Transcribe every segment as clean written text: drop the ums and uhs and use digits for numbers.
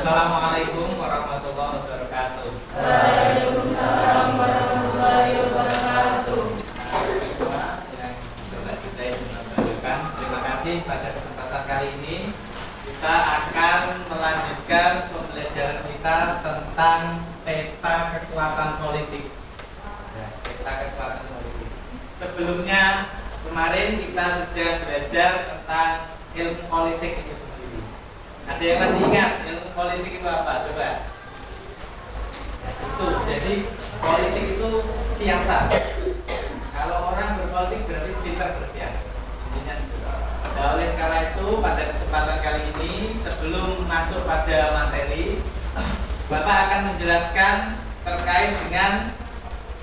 Assalamualaikum warahmatullahi wabarakatuh. Waalaikumsalam warahmatullahi wabarakatuh. Semua yang coba kita menambahkan, terima kasih pada kesempatan kali ini kita akan melanjutkan pembelajaran kita tentang peta kekuatan politik. Peta kekuatan politik. Sebelumnya kemarin kita sudah belajar tentang ilmu politik itu sendiri. Ada yang masih ingat ilmu politik itu apa? Coba. Itu jadi politik itu siasat. Kalau orang berpolitik berarti pintar bersiasat. Intinya itu. Nah, oleh karena itu pada kesempatan kali ini sebelum masuk pada materi, Bapak akan menjelaskan terkait dengan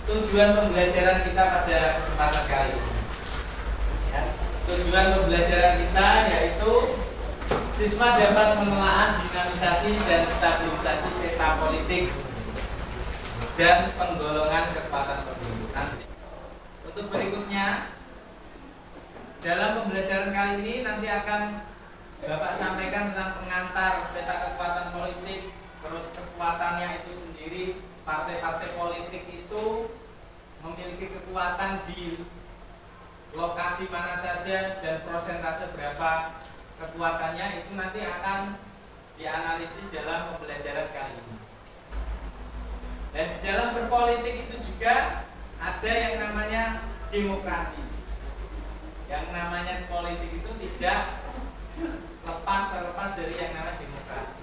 tujuan pembelajaran kita pada kesempatan kali ini. Ya, tujuan pembelajaran kita yaitu siswa dapat menelaah dinamisasi dan stabilisasi peta politik dan penggolongan kekuatan pemerintahan. Untuk berikutnya, dalam pembelajaran kali ini nanti akan Bapak sampaikan tentang pengantar peta kekuatan politik, terus kekuatannya itu sendiri. Partai-partai politik itu memiliki kekuatan di lokasi mana saja dan prosentase berapa kekuatannya itu nanti akan dianalisis dalam pembelajaran kali ini. Dan di dalam berpolitik itu juga ada yang namanya demokrasi. Yang namanya politik itu tidak terlepas dari yang namanya demokrasi.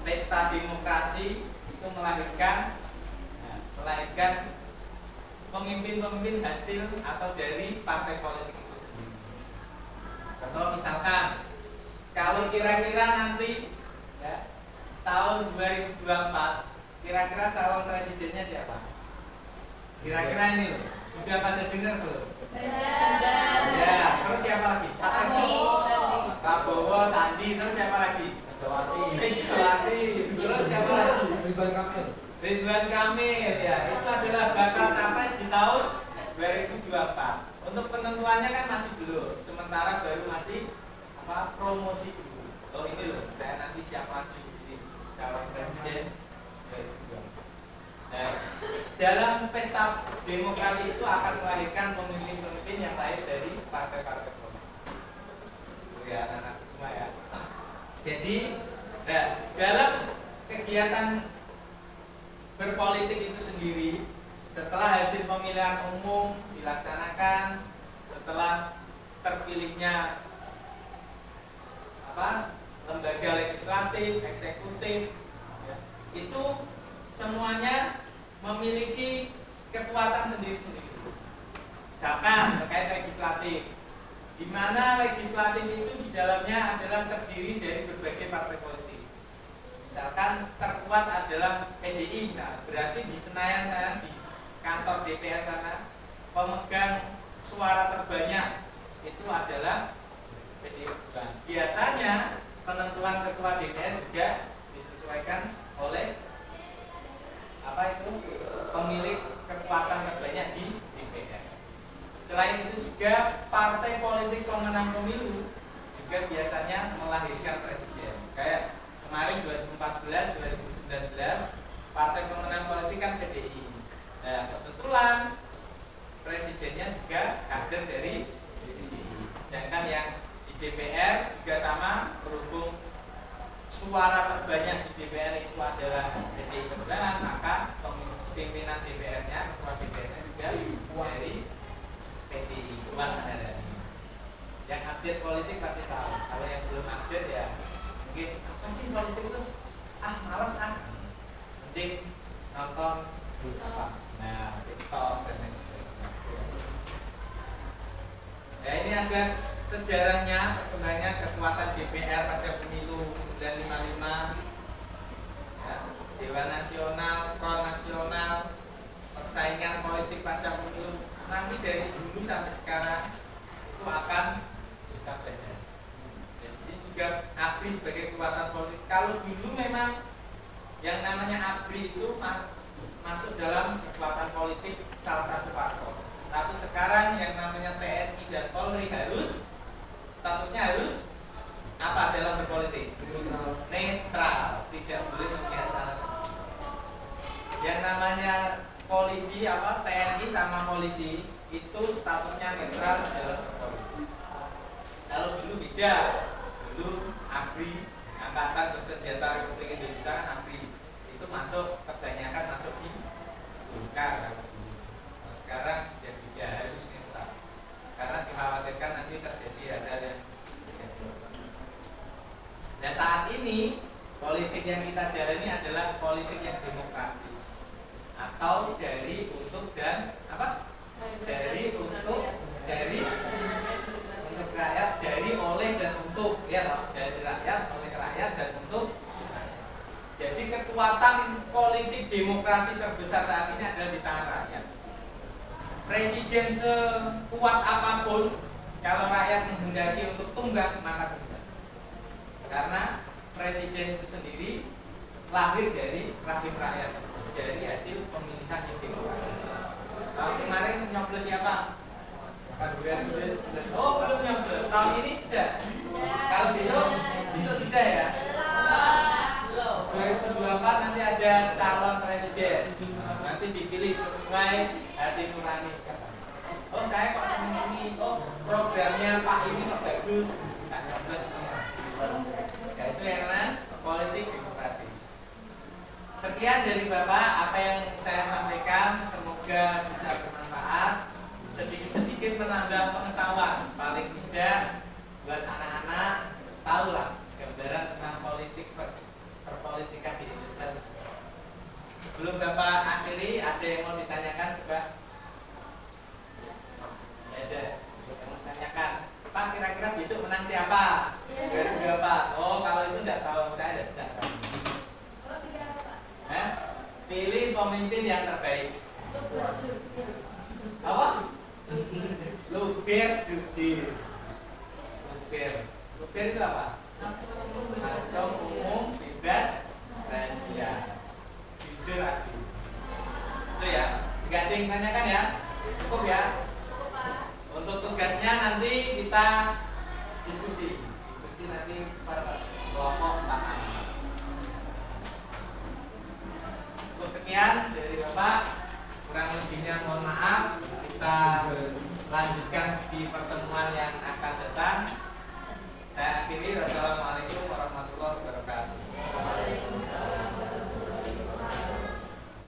Pesta demokrasi itu melahirkan pemimpin-pemimpin hasil atau dari partai politik itu sendiri. Contoh misalkan, kalau kira-kira nanti ya, tahun 2024 kira-kira calon presidennya siapa? Kira-kira ini loh, udah pada dengar belum? Ya, terus siapa lagi? Prabowo, Sandi, terus siapa lagi? Megawati, terus siapa lagi? Ridwan Kamil, ya itu adalah bakal capres di tahun 2024. Untuk penentuannya kan masih belum, sementara baru masih promosi dulu. Oh ini loh, saya nanti siapa lagi jadi calon presiden 2024. Nah, dalam pesta demokrasi itu akan melahirkan pemimpin-pemimpin yang lahir dari partai-partai politik. Ya anak-anak semua ya. Jadi, dalam kegiatan berpolitik itu sendiri, setelah hasil pemilihan umum dilaksanakan, setelah terpilihnya lembaga legislatif, eksekutif, ya, itu semuanya memiliki kekuatan sendiri-sendiri. Misalkan terkait legislatif, di mana legislatif itu di dalamnya adalah terdiri dari berbagai partai politik. Misalkan terkuat adalah PDI, nah berarti di Senayan sana, di kantor DPR sana, pemegang suara terbanyak itu adalah PDI Perjuangan. Biasanya penentuan ketua DPR juga disesuaikan oleh pemilik kekuatan terbanyak di DPR. Selain itu juga partai politik pemenang pemilu juga biasanya melahirkan presiden. Kayak kemarin 2014, 2019 partai pemenang politik kan PDI. Nah, kebetulan presidennya juga kader dari PDI. Sedangkan yang di DPR juga sama, berhubung suara terbanyak di DPR itu adalah PDI Perjuangan, maka pimpinan DPR-nya, ketua DPR-nya juga dari PDI Perjuangan. Yang update politik pasti tahu. Kalau yang belum update ya mungkin apa sih politik itu? Males mending nonton TikTok dan lain sebagainya. Ya ini ada sejarahnya perkembangan kekuatan DPR pada pemilu 1955, ya, Dewan Nasional, Front Nasional, persaingan politik pasca pemilu. Nanti dari dulu sampai sekarang itu akan kita bahas. Dan di sini juga ABRI sebagai kekuatan politik. Kalau dulu memang yang namanya ABRI itu masuk dalam kekuatan politik salah satu parpol. Tapi sekarang yang namanya TNI dan Polri harus statusnya harus apa dalam berpolitik? Netral, tidak boleh memihak salah. Yang namanya polisi apa TNI sama polisi itu statusnya netral dalam berpolitik. Kalau dulu beda, dulu ABRI, Angkatan Bersenjata Republik Indonesia, ABRI itu masuk kebanyakan masuk di Golkar. Nah, sekarang ya beda, harus netral karena dikhawatirkan nanti terjadi ada yang. Nah saat ini politik yang kita jalani adalah politik yang demokratis atau dari untuk dan apa? Dari untuk rakyat, dari oleh dan untuk ya loh, dari rakyat oleh rakyat dan untuk. Jadi kekuatan politik demokrasi terbesar saat ini adalah di tangan rakyat. Presiden sekuat apapun kalau rakyat menghendaki untuk tunggang maka tunggang. Karena presiden itu sendiri lahir dari rahim rakyat, dari hasil pemilihan yang demokratis. Tahun kemarin nyoblos siapa? Oh belum nyoblos. Tahun ini sudah. Kalau besok sudah ya. 2024 nanti ada calon presiden. Nanti dipilih sesuai hati nurani. Oh saya kok senang ini. Oh programnya Pak ini kok bagus. Tak nyoblos. Ya itu yang namanya politik demokratis. Sekian dari Bapak apa yang saya sampaikan, semoga bisa bermanfaat, sedikit-sedikit menambah pengetahuan, paling tidak buat anak-anak tahulah gambaran tentang politik perpolitikan di Indonesia. Sebelum Bapak akhiri, ada yang mau ditanyakan juga? Ya ada yang mau ditanyakan. Pak kira-kira besok menang siapa? Dari Pak. Oh kalau itu tidak tahu, saya tidak bisa. Pilih pemimpin yang terbaik. Apa? Luber jurdil. Luber itu apa? Langsung umum, bebas, rahasia, jujur adil. Itu ya. Tidak ada yang tanyakan ya. Cukup ya. Untuk tugasnya nanti kita diskusi nanti pada kelompok tangan. Cukup sekian dari Bapak, kurang lebihnya mohon maaf. Kita lanjutkan di pertemuan yang akan datang. Saya akhiri, wassalamualaikum.